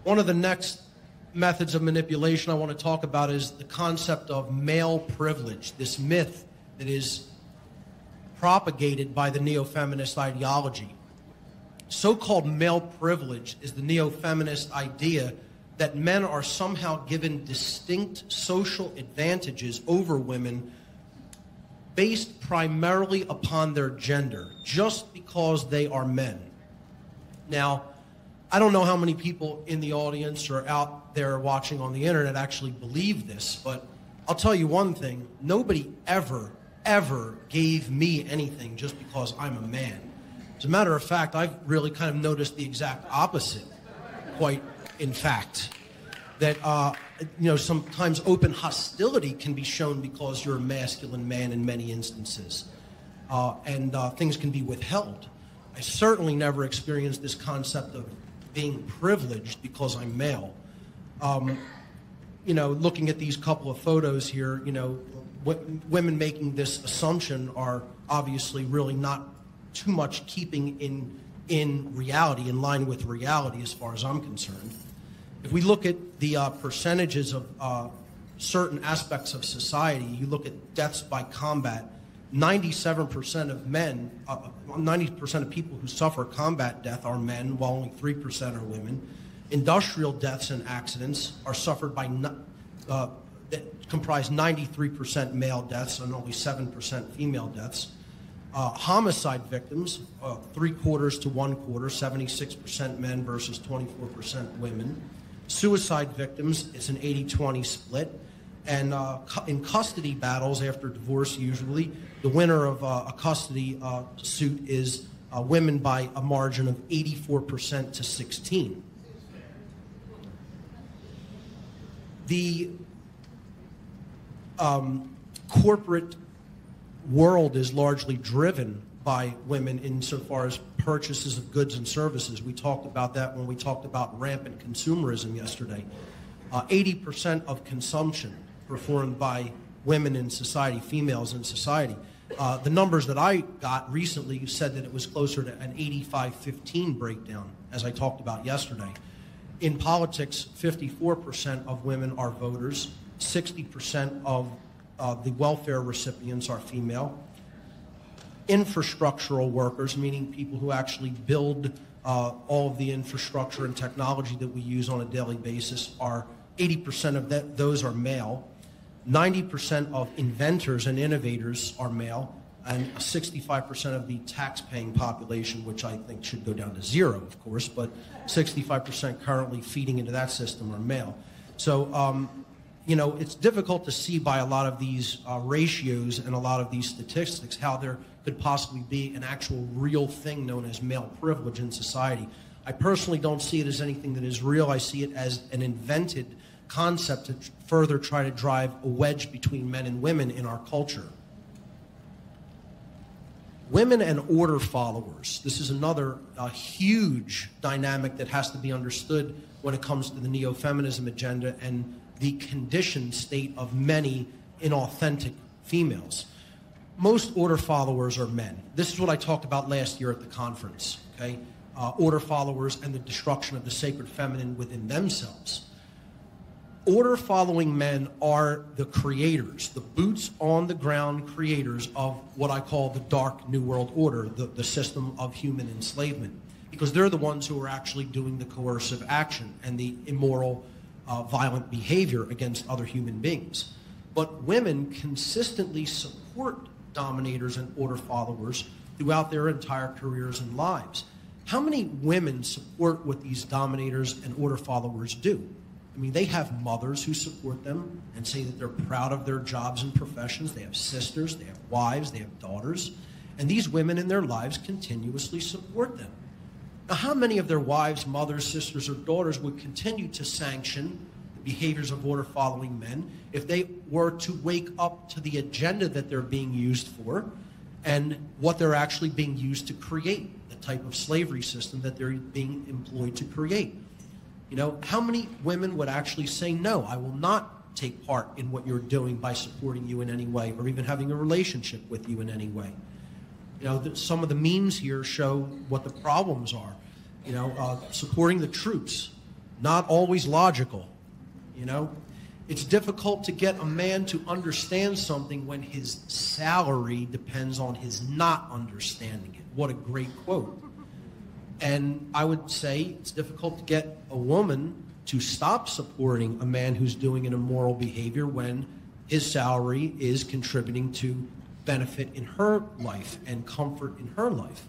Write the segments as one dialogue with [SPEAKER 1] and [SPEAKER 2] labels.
[SPEAKER 1] One of the next methods of manipulation I want to talk about is the concept of male privilege, this myth that is propagated by the neo-feminist ideology. So-called male privilege is the neo-feminist idea that men are somehow given distinct social advantages over women based primarily upon their gender, just because they are men. Now, I don't know how many people in the audience or out there watching on the internet actually believe this, but I'll tell you one thing. Nobody ever gave me anything just because I'm a man. As a matter of fact, I've really kind of noticed the exact opposite, quite in fact, that sometimes open hostility can be shown because you're a masculine man in many instances, and things can be withheld. I certainly never experienced this concept of being privileged because I'm male. Looking at these couple of photos here, women making this assumption are obviously really not too much keeping in reality, in line with reality as far as I'm concerned. If we look at the percentages of certain aspects of society, you look at deaths by combat, 97% of men, 90% of people who suffer combat death are men, while only 3% are women. Industrial deaths and accidents are suffered by, that comprise 93% male deaths and only 7% female deaths. Homicide victims, 3/4 to 1/4, 76% men versus 24% women. Suicide victims, it's an 80-20 split. And in custody battles after divorce, usually, the winner of a custody suit is women by a margin of 84% to 16. The corporate world is largely driven by women insofar as purchases of goods and services. We talked about that when we talked about rampant consumerism yesterday. 80% of consumption performed by women in society, females in society. The numbers that I got recently said that it was closer to an 85-15 breakdown, as I talked about yesterday. In politics, 54% of women are voters, 60% of the welfare recipients are female. Infrastructural workers, meaning people who actually build all of the infrastructure and technology that we use on a daily basis, are 80% of those are male. 90% of inventors and innovators are male, and 65% of the tax-paying population, which I think should go down to 0, of course, but 65% currently feeding into that system are male. So, it's difficult to see by a lot of these ratios and a lot of these statistics how there could possibly be an actual real thing known as male privilege in society. I personally don't see it as anything that is real. I see it as an invented concept to further try to drive a wedge between men and women in our culture. Women and order followers. This is another huge dynamic that has to be understood when it comes to the neo-feminism agenda and the conditioned state of many inauthentic females. Most order followers are men. This is what I talked about last year at the conference, okay? Order followers and the destruction of the sacred feminine within themselves. Order-following men are the creators, the boots-on-the-ground creators of what I call the dark New World Order, the system of human enslavement, because they're the ones who are actually doing the coercive action and the immoral, violent behavior against other human beings. But women consistently support dominators and order followers throughout their entire careers and lives. How many women support what these dominators and order followers do? I mean, they have mothers who support them and say that they're proud of their jobs and professions. They have sisters, they have wives, they have daughters. And these women in their lives continuously support them. Now, how many of their wives, mothers, sisters, or daughters would continue to sanction the behaviors of order-following men if they were to wake up to the agenda that they're being used for and what they're actually being used to create, the type of slavery system that they're being employed to create? You know, how many women would actually say, no, I will not take part in what you're doing by supporting you in any way or even having a relationship with you in any way? You know, some of the memes here show what the problems are. You know, supporting the troops, not always logical, you know? It's difficult to get a man to understand something when his salary depends on his not understanding it. What a great quote. And I would say it's difficult to get a woman to stop supporting a man who's doing an immoral behavior when his salary is contributing to benefit in her life and comfort in her life.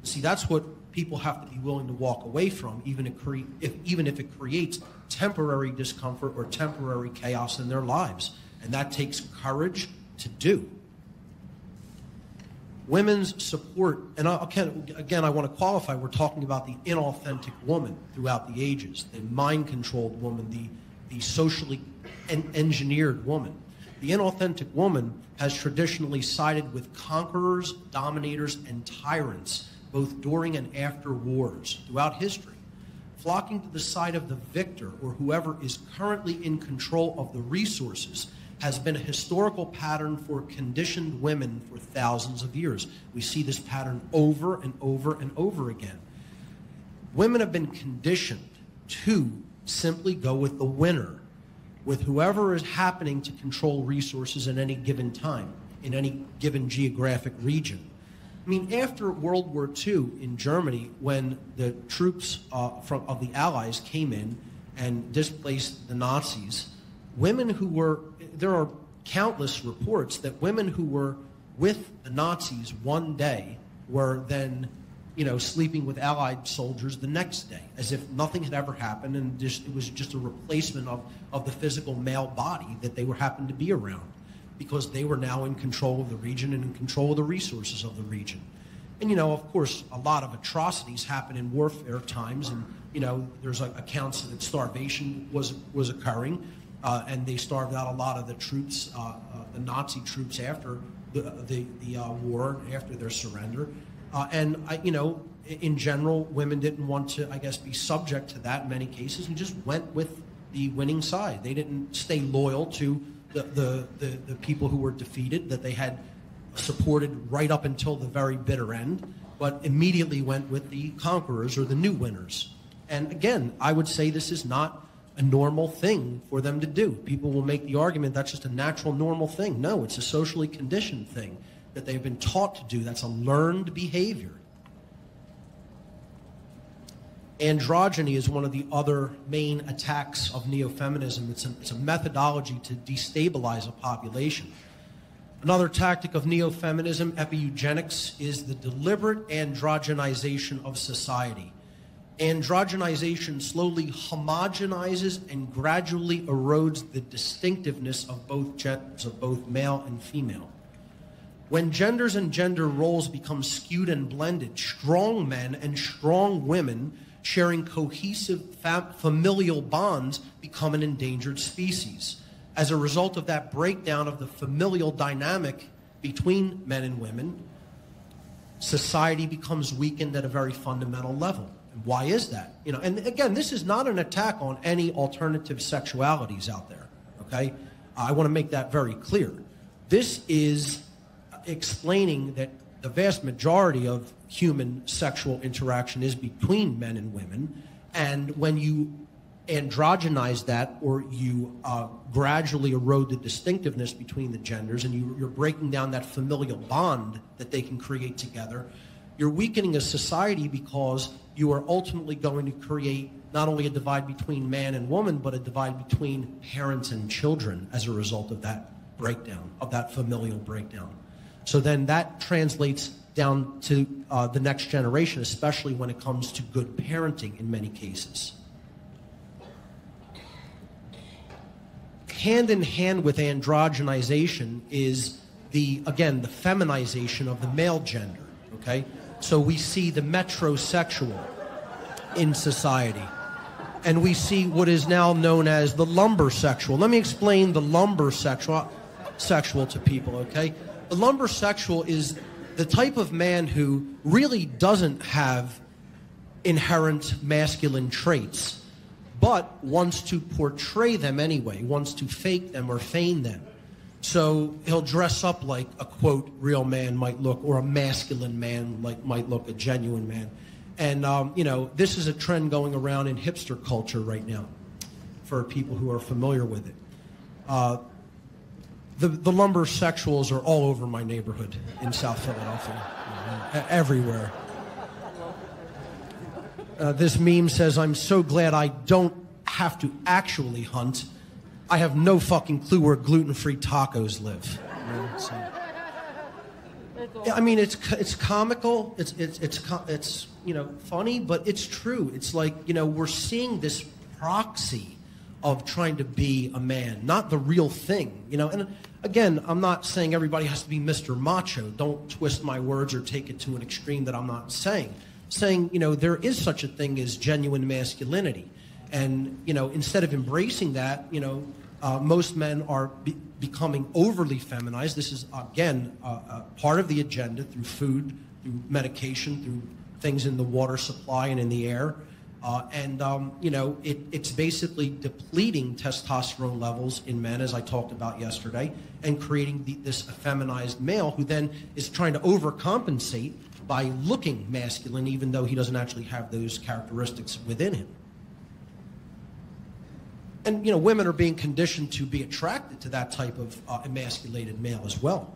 [SPEAKER 1] See, that's what people have to be willing to walk away from, even if it creates temporary discomfort or temporary chaos in their lives. And that takes courage to do. Women's support, and again, I want to qualify, we're talking about the inauthentic woman throughout the ages, the mind-controlled woman, the socially engineered woman. The inauthentic woman has traditionally sided with conquerors, dominators, and tyrants, both during and after wars throughout history, flocking to the side of the victor or whoever is currently in control of the resources has been a historical pattern for conditioned women for thousands of years. We see this pattern over and over and over again. Women have been conditioned to simply go with the winner, with whoever is happening to control resources at any given time, in any given geographic region. I mean, after World War II in Germany, when the troops of the Allies came in and displaced the Nazis, women who were, there are countless reports that women who were with the Nazis one day were then, you know, sleeping with Allied soldiers the next day, as if nothing had ever happened, and it was just a replacement of the physical male body that they happened to be around, because they were now in control of the region and in control of the resources of the region. And, you know, of course, a lot of atrocities happen in warfare times, and, you know, there's accounts that starvation was occurring, and they starved out a lot of the troops, the Nazi troops after the war, after their surrender. And, you know, in general, women didn't want to, I guess, be subject to that in many cases, and just went with the winning side. They didn't stay loyal to the people who were defeated, that they had supported right up until the very bitter end, but immediately went with the conquerors or the new winners. And again, I would say this is not a normal thing for them to do. People will make the argument that's just a natural, normal thing. No, it's a socially conditioned thing that they've been taught to do. That's a learned behavior. Androgyny is one of the other main attacks of neo-feminism. It's a methodology to destabilize a population. Another tactic of neo-feminism, eugenics, is the deliberate androgenization of society. Androgenization slowly homogenizes and gradually erodes the distinctiveness of both genders, of both male and female. When genders and gender roles become skewed and blended, strong men and strong women sharing cohesive familial bonds become an endangered species. As a result of that breakdown of the familial dynamic between men and women, society becomes weakened at a very fundamental level. And why is that? You know, and again, this is not an attack on any alternative sexualities out there, okay? I want to make that very clear. This is explaining that the vast majority of human sexual interaction is between men and women, and when you androgynize that, or you gradually erode the distinctiveness between the genders, and you're breaking down that familial bond that they can create together, you're weakening a society, because you are ultimately going to create not only a divide between man and woman, but a divide between parents and children as a result of that breakdown, of that familial breakdown. So then that translates down to the next generation, especially when it comes to good parenting in many cases. Hand in hand with androgenization is the feminization of the male gender, okay? So we see the metrosexual in society, and we see what is now known as the lumbersexual. Let me explain the lumbersexual to people, okay? The lumbersexual is the type of man who really doesn't have inherent masculine traits, but wants to portray them anyway, wants to fake them or feign them. So he'll dress up like a, quote, real man might look, or a masculine man might look, a genuine man. And, this is a trend going around in hipster culture right now for people who are familiar with it. The lumber sexuals are all over my neighborhood in South Philadelphia, everywhere. This meme says, "I'm so glad I don't have to actually hunt. I have no fucking clue where gluten-free tacos live." I mean, it's comical. It's funny, but it's true. It's like, we're seeing this proxy of trying to be a man, not the real thing. And again, I'm not saying everybody has to be Mr. Macho. Don't twist my words or take it to an extreme that I'm not saying. Saying, there is such a thing as genuine masculinity. And, instead of embracing that, most men are becoming overly feminized. This is, again, part of the agenda through food, through medication, through things in the water supply and in the air. It's basically depleting testosterone levels in men, as I talked about yesterday, and creating this effeminized male who then is trying to overcompensate by looking masculine, even though he doesn't actually have those characteristics within him. And, women are being conditioned to be attracted to that type of emasculated male as well.